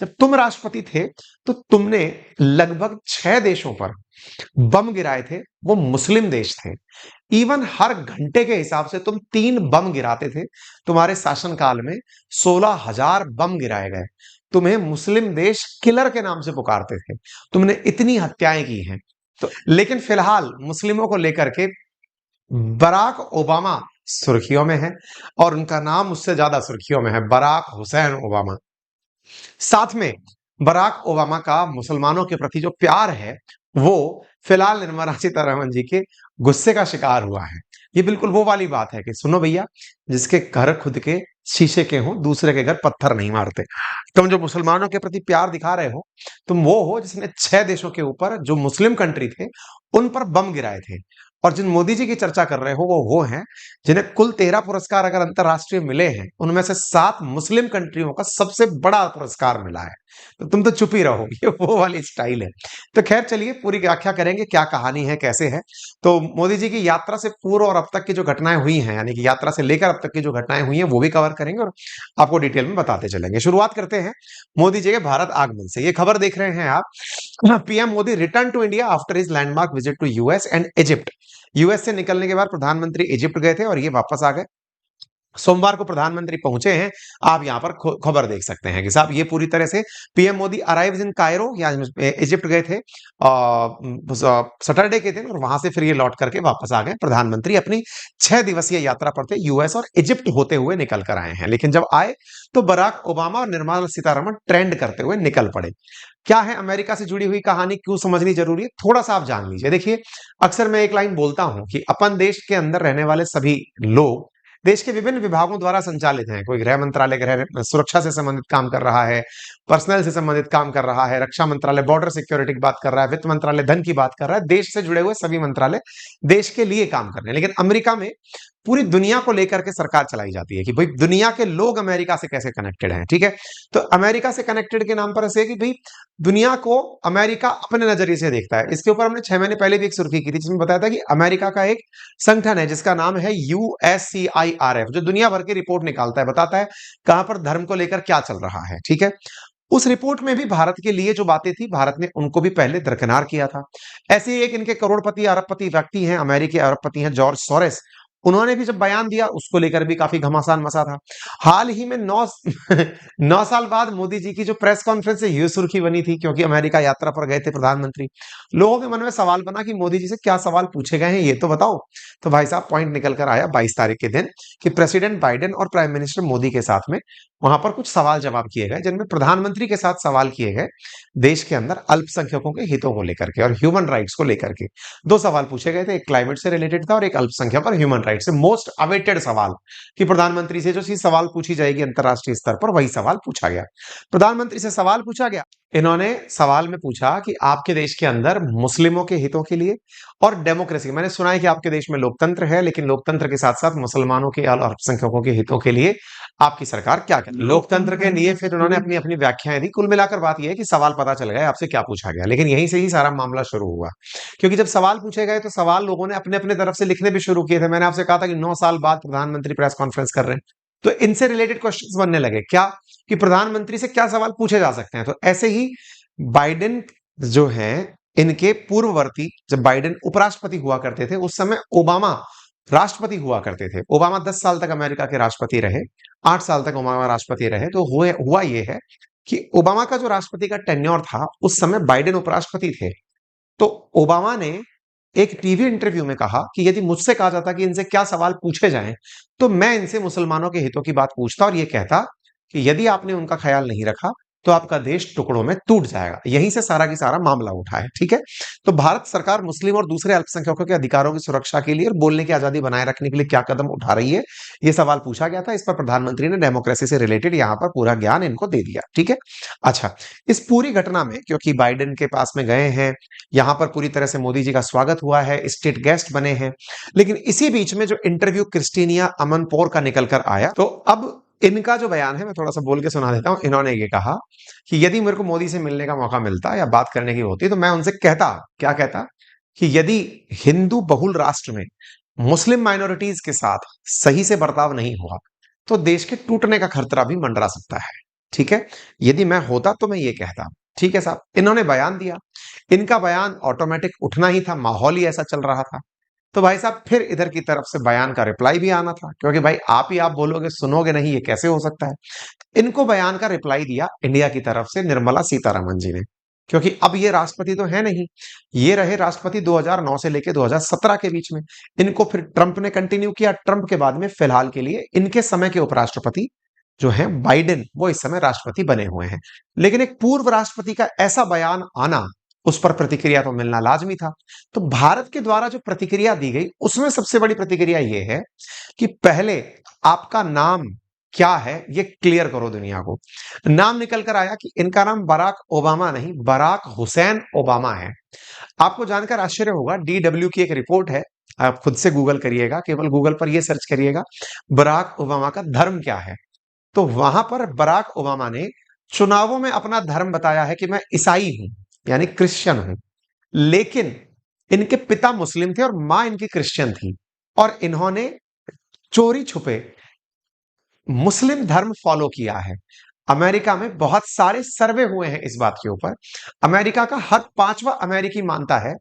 जब तुम राष्ट्रपति थे तो तुमने लगभग 6 देशों पर बम गिराए थे, वो मुस्लिम देश थे। इवन हर घंटे के हिसाब से तुम 3 बम गिराते थे। तुम्हारे शासनकाल में 16,000 बम गिराए गए। तुम्हें मुस्लिम देश किलर के नाम से पुकारते थे। तुमने इतनी हत्याएं की हैं। तो लेकिन फिलहाल मुस्लिमों को लेकर के बराक ओबामा सुर्खियों में है, और उनका नाम उससे ज्यादा सुर्खियों में है, बराक हुसैन ओबामा। साथ में बराक ओबामा का मुसलमानों के प्रति जो प्यार है, वो फिलहाल निर्मला सीतारमण जी के गुस्से का शिकार हुआ है। ये बिल्कुल वो वाली बात है कि सुनो भैया, जिसके घर खुद के शीशे के हों, दूसरे के घर पत्थर नहीं मारते। तुम जो मुसलमानों के प्रति प्यार दिखा रहे हो, तुम वो हो जिसने 6 देशों के ऊपर, जो मुस्लिम कंट्री थे, उन पर बम गिराए थे। और जिन मोदी जी की चर्चा कर रहे हो, वो हैं जिन्हें कुल 13 पुरस्कार अगर अंतरराष्ट्रीय मिले हैं, उनमें से 7 मुस्लिम कंट्रियों का सबसे बड़ा पुरस्कार मिला है। तो तुम तो चुप ही रहो, ये वो वाली स्टाइल है। तो खैर चलिए, पूरी व्याख्या करेंगे, क्या कहानी है, कैसे है। तो मोदी जी की यात्रा से पूर्व और अब तक की जो घटनाएं हुई हैं, यानी कि यात्रा से लेकर अब तक की जो घटनाएं हुई हैं, वो भी कवर करेंगे और आपको डिटेल में बताते चलेंगे। शुरुआत करते हैं मोदी जी के भारत आगमन से। ये खबर देख रहे हैं आप, PM Modi return to India after his landmark visit to US and Egypt. US से निकलने के बाद प्रधानमंत्री इजिप्ट गए थे और ये वापस आ गए। सोमवार को प्रधानमंत्री पहुंचे हैं। आप यहां पर खबर देख सकते हैं कि साहब, ये पूरी तरह से पीएम मोदी अराइव्स इन कायरो, या इजिप्ट गए थे सैटरडे के दिन, और वहां से फिर ये लौट करके वापस आ गए। प्रधानमंत्री अपनी 6 दिवसीय यात्रा पर थे, यूएस और इजिप्ट होते हुए निकल कर आए हैं। लेकिन जब आए तो बराक ओबामा और निर्मला सीतारमण ट्रेंड करते हुए निकल पड़े। क्या है अमेरिका से जुड़ी हुई कहानी, क्यों समझनी जरूरी है, थोड़ा सा आप जान लीजिए। देखिए, अक्सर मैं एक लाइन बोलता हूं कि अपन देश के अंदर रहने वाले सभी लोग देश के विभिन्न विभागों द्वारा संचालित हैं। कोई गृह मंत्रालय गृह सुरक्षा से संबंधित काम कर रहा है, पर्सनल से संबंधित काम कर रहा है, रक्षा मंत्रालय बॉर्डर सिक्योरिटी की बात कर रहा है, वित्त मंत्रालय धन की बात कर रहा है। देश से जुड़े हुए सभी मंत्रालय देश के लिए काम कर रहे हैं। लेकिन अमेरिका में पूरी दुनिया को लेकर के सरकार चलाई जाती है कि भाई दुनिया के लोग अमेरिका से कैसे कनेक्टेड हैं। ठीक है, तो अमेरिका से कनेक्टेड के नाम पर ऐसे है कि भाई दुनिया को अमेरिका अपने नजरिए से देखता है। इसके ऊपर हमने 6 महीने पहले भी एक सुर्खी की थी, जिसमें बताया था कि अमेरिका का एक संगठन है जिसका नाम है USCIRF, जो दुनिया भर की रिपोर्ट निकालता है, बताता है कहां पर धर्म को लेकर क्या चल रहा है। ठीक है, उस रिपोर्ट में भी भारत के लिए जो बातें थी, भारत ने उनको भी पहले दरकिनार किया था। ऐसे ही एक इनके करोड़पति अरबपति व्यक्ति हैं, अमेरिकी अरबपति हैं, जॉर्ज सोरेस। उन्होंने भी जब बयान दिया, उसको लेकर भी काफी घमासान मचा था। हाल ही में 9 9 साल बाद मोदी जी की जो प्रेस कॉन्फ्रेंस है, ये सुर्खी बनी थी, क्योंकि अमेरिका यात्रा पर गए थे प्रधानमंत्री। लोगों के मन में सवाल बना कि मोदी जी से क्या सवाल पूछे गए हैं, ये तो बताओ। तो भाई साहब, पॉइंट निकल कर आया 22 तारीख के दिन कि प्रेसिडेंट बाइडेन और प्राइम मिनिस्टर मोदी के साथ में वहां पर कुछ सवाल जवाब किए गए, जिनमें प्रधानमंत्री के साथ सवाल किए गए देश के अंदर अल्पसंख्यकों के हितों को लेकर के और ह्यूमन राइट्स को लेकर के। 2 सवाल पूछे गए थे, एक क्लाइमेट से रिलेटेड था और एक अल्पसंख्यक और ह्यूमन राइट से। मोस्ट अवेटेड सवाल कि प्रधानमंत्री से जो चीज सवाल पूछी जाएगी अंतरराष्ट्रीय स्तर पर, वही सवाल पूछा गया। प्रधानमंत्री से सवाल पूछा गया। इन्होंने सवाल में पूछा कि आपके देश के अंदर मुस्लिमों के हितों के लिए और डेमोक्रेसी, मैंने सुना है कि आपके देश में लोकतंत्र है, लेकिन लोकतंत्र के साथ साथ मुसलमानों के और अल्पसंख्यकों के हितों के लिए आपकी सरकार क्या करे। लोकतंत्र के लिए फिर उन्होंने अपनी अपनी व्याख्याएं दी। कुल मिलाकर बात यह है कि सवाल पता चल गया आपसे क्या पूछा गया, लेकिन यहीं से ही सारा मामला शुरू हुआ। क्योंकि जब सवाल पूछे गए तो सवाल लोगों ने अपने अपने तरफ से लिखने भी शुरू किए थे। मैंने आपसे कहा था कि 9 साल बाद प्रधानमंत्री प्रेस कॉन्फ्रेंस कर रहे हैं, तो इनसे रिलेटेड क्वेश्चंस बनने लगे, क्या कि प्रधानमंत्री से क्या सवाल पूछे जा सकते हैं। तो ऐसे ही बाइडेन जो है, इनके पूर्ववर्ती, जब बाइडेन उपराष्ट्रपति हुआ करते थे, उस समय ओबामा राष्ट्रपति हुआ करते थे। ओबामा 10 साल तक अमेरिका के राष्ट्रपति रहे, 8 साल तक ओबामा राष्ट्रपति रहे। तो हुआ ये है कि ओबामा का जो राष्ट्रपति का टेन्योर था, उस समय बाइडेन उपराष्ट्रपति थे। तो ओबामा ने एक टीवी इंटरव्यू में कहा कि यदि मुझसे कहा जाता कि इनसे क्या सवाल पूछे जाएं, तो मैं इनसे मुसलमानों के हितों की बात पूछता और ये कहता कि यदि आपने उनका ख्याल नहीं रखा तो आपका देश टुकड़ों में टूट जाएगा। यहीं से सारा की सारा मामला उठा है। ठीक है, तो भारत सरकार मुस्लिम और दूसरे अल्पसंख्यकों के अधिकारों की सुरक्षा के लिए और बोलने की आजादी बनाए रखने के लिए क्या कदम उठा रही है, ये सवाल पूछा गया था। इस पर प्रधानमंत्री ने डेमोक्रेसी से रिलेटेड यहां पर पूरा ज्ञान इनको दे दिया। ठीक है, अच्छा, इस पूरी घटना में क्योंकि बाइडेन के पास में गए हैं, यहां पर पूरी तरह से मोदी जी का स्वागत हुआ है, स्टेट गेस्ट बने हैं, लेकिन इसी बीच में जो इंटरव्यू क्रिस्टीनिया अमनपोर का निकल कर आया, तो अब इनका जो बयान है मैं थोड़ा सा बोल के सुना देता हूं। इन्होंने ये कहा कि यदि मेरे को मोदी से मिलने का मौका मिलता या बात करने की होती, तो मैं उनसे कहता, क्या कहता, कि यदि हिंदू बहुल राष्ट्र में मुस्लिम माइनॉरिटीज के साथ सही से बर्ताव नहीं हुआ, तो देश के टूटने का खतरा भी मंडरा सकता है। ठीक है? यदि मैं होता तो मैं ये कहता। ठीक है साहब, इन्होंने बयान दिया। इनका बयान ऑटोमैटिक उठना ही था, माहौल ही ऐसा चल रहा था। तो भाई साहब फिर इधर की तरफ से बयान का रिप्लाई भी आना था, क्योंकि भाई आप ही आप बोलोगे, सुनोगे नहीं, ये कैसे हो सकता है? इनको बयान का रिप्लाई दिया इंडिया की तरफ से निर्मला सीतारमण जी ने, क्योंकि अब ये राष्ट्रपति तो है नहीं, ये रहे राष्ट्रपति 2009 से लेके 2017 के बीच में। इनको फिर ट्रंप ने कंटिन्यू किया। ट्रंप के बाद में फिलहाल के लिए इनके समय के उपराष्ट्रपति जो है बाइडेन, वो इस समय राष्ट्रपति बने हुए हैं। लेकिन एक पूर्व राष्ट्रपति का ऐसा बयान आना, उस पर प्रतिक्रिया तो मिलना लाजमी था। तो भारत के द्वारा जो प्रतिक्रिया दी गई, उसमें सबसे बड़ी प्रतिक्रिया ये है कि पहले आपका नाम क्या है ये क्लियर करो दुनिया को। नाम निकल कर आया कि इनका नाम बराक ओबामा नहीं, बराक हुसैन ओबामा है। आपको जानकर आश्चर्य होगा, डीडब्ल्यू की एक रिपोर्ट है, आप खुद से गूगल करिएगा, केवल गूगल पर ये सर्च करिएगा बराक ओबामा का धर्म क्या है। तो वहां पर बराक ओबामा ने चुनावों में अपना धर्म बताया है कि मैं ईसाई हूं, यानी क्रिश्चियन हूं। लेकिन इनके पिता मुस्लिम थे और मां इनकी क्रिश्चियन थी, और इन्होंने चोरी छुपे मुस्लिम धर्म फॉलो किया है। अमेरिका में बहुत सारे सर्वे हुए हैं इस बात के ऊपर। अमेरिका का हर पांचवा अमेरिकी मानता है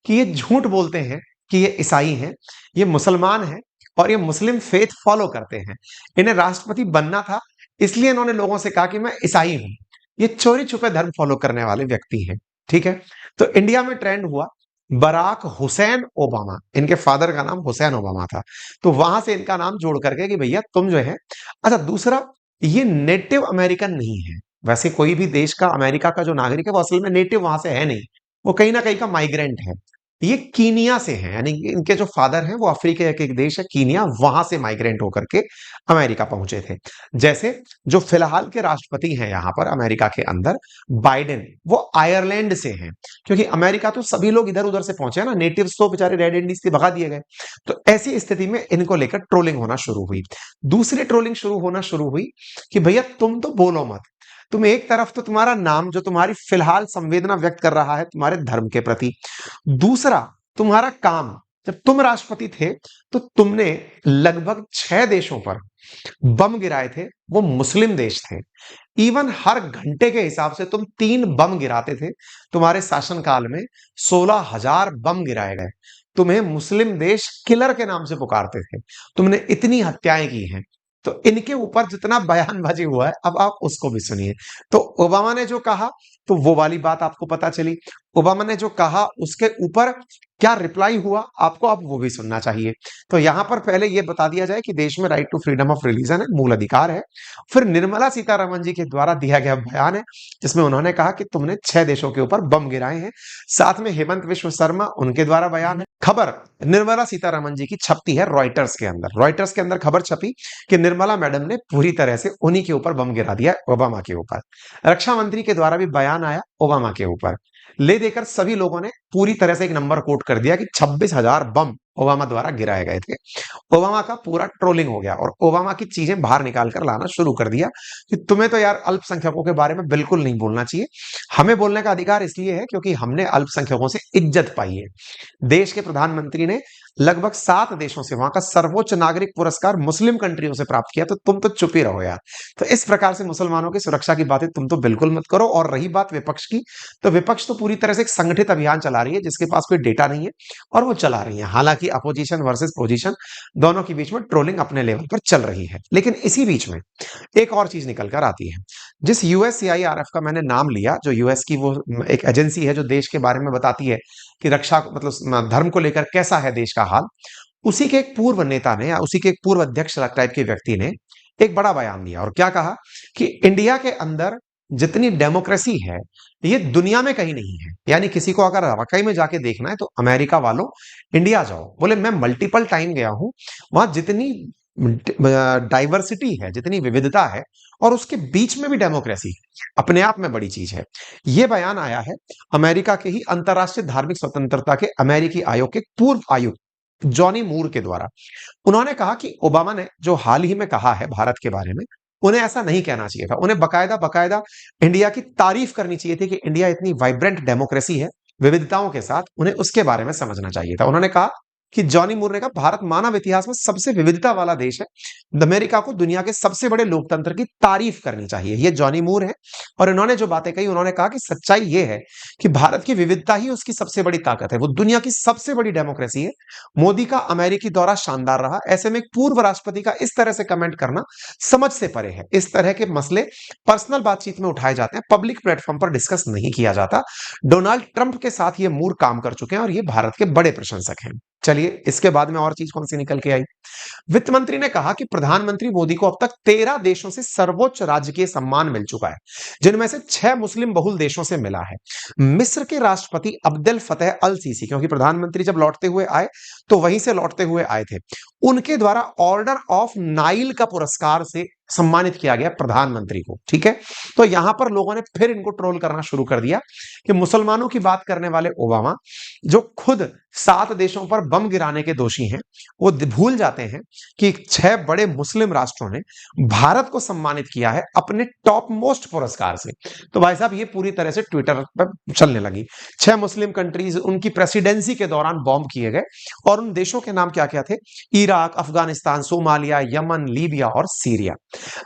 कि ये झूठ बोलते हैं कि ये ईसाई हैं, ये मुसलमान हैं और ये मुस्लिम फेथ फॉलो करते हैं। इन्हें राष्ट्रपति बनना था, इसलिए इन्होंने लोगों से कहा कि मैं ईसाई हूं। ये चोरी छुपे धर्म फॉलो करने वाले व्यक्ति हैं। ठीक है, तो इंडिया में ट्रेंड हुआ बराक हुसैन ओबामा, इनके फादर का नाम हुसैन ओबामा था, तो वहां से इनका नाम जोड़ करके कि भैया तुम जो है। अच्छा, दूसरा, ये नेटिव अमेरिकन नहीं है। वैसे कोई भी देश का, अमेरिका का जो नागरिक है वो असल में नेटिव वहां से है नहीं, वो कहीं ना कहीं का माइग्रेंट है। ये कीनिया से है, यानी कि इनके जो फादर हैं वो अफ्रीका के एक देश है कीनिया, वहां से माइग्रेंट होकर के अमेरिका पहुंचे थे। जैसे जो फिलहाल के राष्ट्रपति हैं यहां पर अमेरिका के अंदर, बाइडेन, वो आयरलैंड से हैं। क्योंकि अमेरिका तो सभी लोग इधर उधर से पहुंचे हैं ना, नेटिव्स तो बेचारे रेड इंडीज से भगा दिए गए। तो ऐसी स्थिति में इनको लेकर ट्रोलिंग होना शुरू हुई। दूसरी ट्रोलिंग शुरू हुई कि भैया तुम तो बोलो मत। तुम एक तरफ तो तुम्हारा नाम जो तुम्हारी फिलहाल संवेदना व्यक्त कर रहा है तुम्हारे धर्म के प्रति, दूसरा तुम्हारा काम, जब तुम राष्ट्रपति थे तो तुमने लगभग 6 देशों पर बम गिराए थे, वो मुस्लिम देश थे। इवन हर घंटे के हिसाब से तुम 3 बम गिराते थे। तुम्हारे शासनकाल में 16,000 बम गिराए गए। तुम्हें मुस्लिम देश किलर के नाम से पुकारते थे। तुमने इतनी हत्याएं की हैं। तो इनके ऊपर जितना बयानबाजी हुआ है, अब आप उसको भी सुनिए। तो ओबामा ने जो कहा, तो वो वाली बात आपको पता चली। ओबामा ने जो कहा उसके ऊपर क्या रिप्लाई हुआ, आपको अब वो भी सुनना चाहिए। तो यहां पर पहले ये बता दिया जाए कि देश में right to freedom of religion है, मूल अधिकार है। फिर निर्मला सीतारमण जी के द्वारा दिया गया बयान है, जिसमें उन्होंने कहा कि तुमने 6 देशों के ऊपर बम गिराए हैं। साथ में हेमंत विश्व शर्मा, उनके द्वारा बयान है। खबर निर्मला सीतारमण जी की छपती है रॉयटर्स के अंदर। रॉयटर्स के अंदर खबर छपी कि निर्मला मैडम ने पूरी तरह से उन्हीं के ऊपर बम गिरा दिया, ओबामा के ऊपर। रक्षा मंत्री के द्वारा भी बयान आया ओबामा के ऊपर। ले देकर सभी लोगों ने पूरी तरह से एक नंबर कोट कर दिया कि 26,000 बम ओबामा द्वारा गिराए गए थे। ओबामा का पूरा ट्रोलिंग हो गया और ओबामा की चीजें बाहर निकाल कर लाना शुरू कर दिया कि तुम्हें तो यार अल्पसंख्यकों के बारे में बिल्कुल नहीं बोलना चाहिए। हमें बोलने का अधिकार इसलिए है क्योंकि हमने अल्पसंख्यकों से इज्जत पाई है। देश के प्रधानमंत्री ने लगभग 7 देशों से वहां का सर्वोच्च नागरिक पुरस्कार मुस्लिम कंट्रियों से प्राप्त किया, तो तुम तो चुप ही रहो यार। तो इस प्रकार से मुसलमानों की सुरक्षा की बातें तुम तो बिल्कुल मत करो। और रही बात विपक्ष की, तो विपक्ष तो पूरी तरह से एक संगठित अभियान चला रही है, जिसके पास कोई डेटा नहीं है, और वो चला रही है। हालांकि अपोजिशन वर्सेस पोजीशन दोनों के बीच में ट्रोलिंग अपने लेवल पर चल रही है। लेकिन इसी बीच में एक और चीज निकल कर आती है। जिस यूएससीआईआरएफ का मैंने नाम लिया, जो यूएस की वो एक एजेंसी है जो देश के बारे में बताती है कि रक्षा मतलब धर्म को लेकर कैसा है देश का हाल, उसी के एक पूर्व नेता ने या उसी के एक पूर्व अध्यक्ष टाइप के व्यक्ति ने एक बड़ा बयान दिया और क्या कहा कि इंडिया के अंदर जितनी डेमोक्रेसी है ये दुनिया में कहीं नहीं है। यानी किसी को अगर वाकई में जाके देखना है तो अमेरिका वालों इंडिया जाओ। बोले मैं मल्टीपल टाइम गया हूं, वहां जितनी डाइवर्सिटी है, जितनी विविधता है, और उसके बीच में भी डेमोक्रेसी अपने आप में बड़ी चीज है। यह बयान आया है अमेरिका के ही अंतरराष्ट्रीय धार्मिक स्वतंत्रता के अमेरिकी आयोग के पूर्व आयुक्त जॉनी मूर के द्वारा। उन्होंने कहा कि ओबामा ने जो हाल ही में कहा है भारत के बारे में, उन्हें ऐसा नहीं कहना चाहिए था। उन्हें बकायदा बकायदा इंडिया की तारीफ करनी चाहिए थी कि इंडिया इतनी वाइब्रेंट डेमोक्रेसी है विविधताओं के साथ, उन्हें उसके बारे में समझना चाहिए था। उन्होंने कहा कि जॉनी मूर ने कहा भारत मानव इतिहास में सबसे विविधता वाला देश है, अमेरिका को दुनिया के सबसे बड़े लोकतंत्र की तारीफ करनी चाहिए। ये जॉनी मूर है और इन्होंने जो बातें कही, उन्होंने कहा कि सच्चाई ये है कि भारत की विविधता ही उसकी सबसे बड़ी ताकत है, वो दुनिया की सबसे बड़ी डेमोक्रेसी है। मोदी का अमेरिकी दौरा शानदार रहा, ऐसे में एक पूर्व राष्ट्रपति का इस तरह से कमेंट करना समझ से परे है। इस तरह के मसले पर्सनल बातचीत में उठाए जाते हैं, पब्लिक प्लेटफॉर्म पर डिस्कस नहीं किया जाता। डोनाल्ड ट्रंप के साथ ये मूर काम कर चुके हैं और ये भारत के बड़े प्रशंसक हैं। चलिए, इसके बाद में और चीज कौन सी निकल के आई। वित्त मंत्री ने कहा कि प्रधानमंत्री मोदी को अब तक 13 देशों से सर्वोच्च राजकीय सम्मान मिल चुका है, जिनमें से 6 मुस्लिम बहुल देशों से मिला है। मिस्र के राष्ट्रपति अब्देल फतेह अल सीसी, क्योंकि प्रधानमंत्री जब लौटते हुए आए तो वहीं से लौटते हुए आए थे, उनके द्वारा ऑर्डर ऑफ नाइल का पुरस्कार से सम्मानित किया गया प्रधानमंत्री को। ठीक है, तो यहां पर लोगों ने फिर इनको ट्रोल करना शुरू कर दिया कि मुसलमानों की बात करने वाले ओबामा, जो खुद 7 देशों पर बम गिराने के दोषी हैं, वो भूल जाते हैं कि 6 बड़े मुस्लिम राष्ट्रों ने भारत को सम्मानित किया है अपने टॉप मोस्ट पुरस्कार से। तो भाई साहब, ये पूरी तरह से ट्विटर पर चलने लगी। 6 मुस्लिम कंट्रीज, उनकी प्रेसिडेंसी के दौरान बॉम्ब किए गए और उन देशों के नाम क्या क्या थे? Iraq, Afghanistan, Somalia, Yemen, Libya और सीरिया।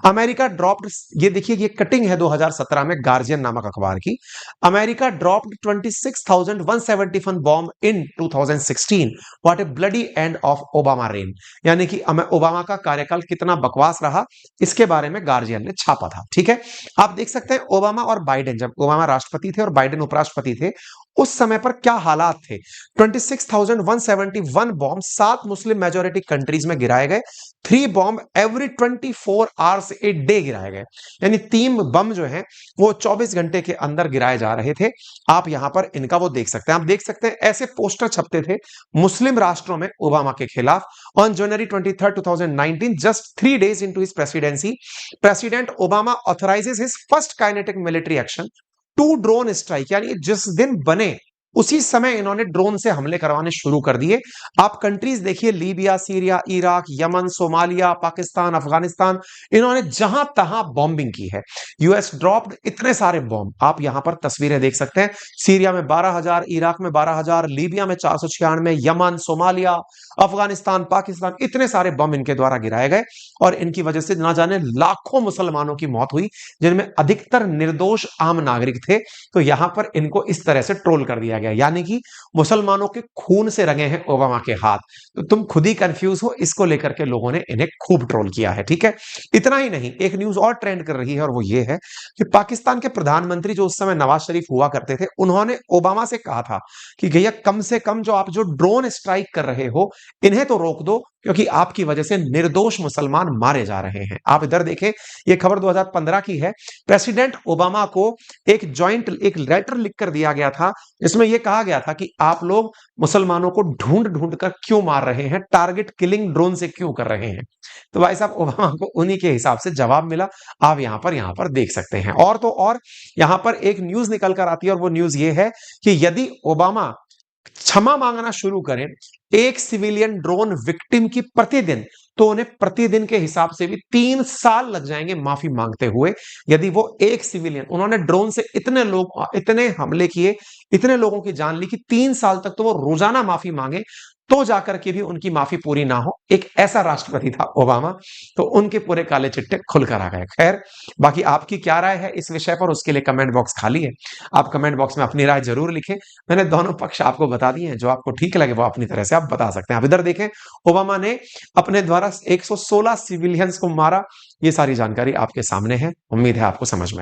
अमेरिका ड्रॉप्ड, ये देखिए, ये कटिंग है 2017 में गार्जियन नामक अखबार की। America dropped 26,171 bomb in 2016। What A bloody end of Obama rain. यानी कि ओबामा का कार्यकाल कितना बकवास रहा, इसके बारे में गार्जियन ने छापा था। ठीक है, आप देख सकते हैं ओबामा और बाइडेन, जब ओबामा राष्ट्रपति थे और बाइडेन उपराष्ट्रपति थे, उस समय पर क्या हालात थे। 26,171 बॉम्ब 7 मुस्लिम मेजोरिटी कंट्रीज में गिराए गए। 3 bomb every 24 hours a day गिराए गए, यानी 3 बम जो हैं वो 24 घंटे के अंदर गिराए जा रहे थे। आप यहां पर इनका वो देख सकते हैं। आप देख सकते हैं ऐसे पोस्टर छपते थे मुस्लिम राष्ट्रों में ओबामा के खिलाफ। On January 23, 2019, just 3 days into his presidency, President Obama authorizes his first kinetic military action, 2 drone strike. यानी जिस दिन बने उसी समय इन्होंने ड्रोन से हमले करवाने शुरू कर दिए। आप कंट्रीज देखिए, Libya, Syria, Iraq, Yemen, Somalia, Pakistan, Afghanistan, इन्होंने जहां तहां बॉम्बिंग की है। यूएस ड्रॉप्ड इतने सारे बॉम्ब, आप यहां पर तस्वीरें देख सकते हैं। सीरिया में 12,000, इराक में 12,000, लीबिया में 496, यमन, सोमालिया, अफगानिस्तान, पाकिस्तान, इतने सारे बम इनके द्वारा गिराए गए और इनकी वजह से ना जाने लाखों मुसलमानों की मौत हुई, जिनमें अधिकतर निर्दोष आम नागरिक थे। तो यहां पर इनको इस तरह से ट्रोल कर दिया गया, यानी कि मुसलमानों के खून से रंगे हैं ओबामा के हाथ। तो तुम खुद ही कंफ्यूज हो, इसको लेकर के लोगों ने इन्हें खूब ट्रोल किया है। ठीक है, इतना ही नहीं, एक न्यूज और ट्रेंड कर रही है और वो ये है कि पाकिस्तान के प्रधानमंत्री जो उस समय नवाज शरीफ हुआ करते थे, उन्होंने ओबामा से कहा था कि भैया कम से कम जो आप जो ड्रोन स्ट्राइक कर रहे हो, इन्हें तो रोक दो, क्योंकि आपकी वजह से निर्दोष मुसलमान मारे जा रहे हैं। आप इधर देखें, यह खबर 2015 की है। प्रेसिडेंट ओबामा को एक लेटर लिखकर दिया गया था, इसमें यह कहा गया था कि आप लोग मुसलमानों को ढूंढ ढूंढ कर क्यों मार रहे हैं, टारगेट किलिंग ड्रोन से क्यों कर रहे हैं। तो भाई साहब, ओबामा को उन्हीं के हिसाब से जवाब मिला। आप यहां पर देख सकते हैं। और तो और यहां पर एक न्यूज निकल कर आती है और वो न्यूज ये है कि यदि ओबामा क्षमा मांगना शुरू करें एक सिविलियन ड्रोन विक्टिम की प्रतिदिन, तो उन्हें प्रतिदिन के हिसाब से भी 3 साल लग जाएंगे माफी मांगते हुए। यदि वो एक सिविलियन, उन्होंने ड्रोन से इतने हमले किए, इतने लोगों की जान ली कि 3 साल तक तो वो रोजाना माफी मांगे, तो जाकर के भी उनकी माफी पूरी ना हो। एक ऐसा राष्ट्रपति था ओबामा, तो उनके पूरे काले चिट्टे खुलकर आ गए। खैर, बाकी आपकी क्या राय है इस विषय पर, उसके लिए कमेंट बॉक्स खाली है। आप कमेंट बॉक्स में अपनी राय जरूर लिखें। मैंने दोनों पक्ष आपको बता दिए हैं, जो आपको ठीक लगे वो अपनी तरह से आप बता सकते हैं। आप इधर देखें, ओबामा ने अपने द्वारा 116 सिविलियंस को मारा। ये सारी जानकारी आपके सामने है, उम्मीद है आपको समझ में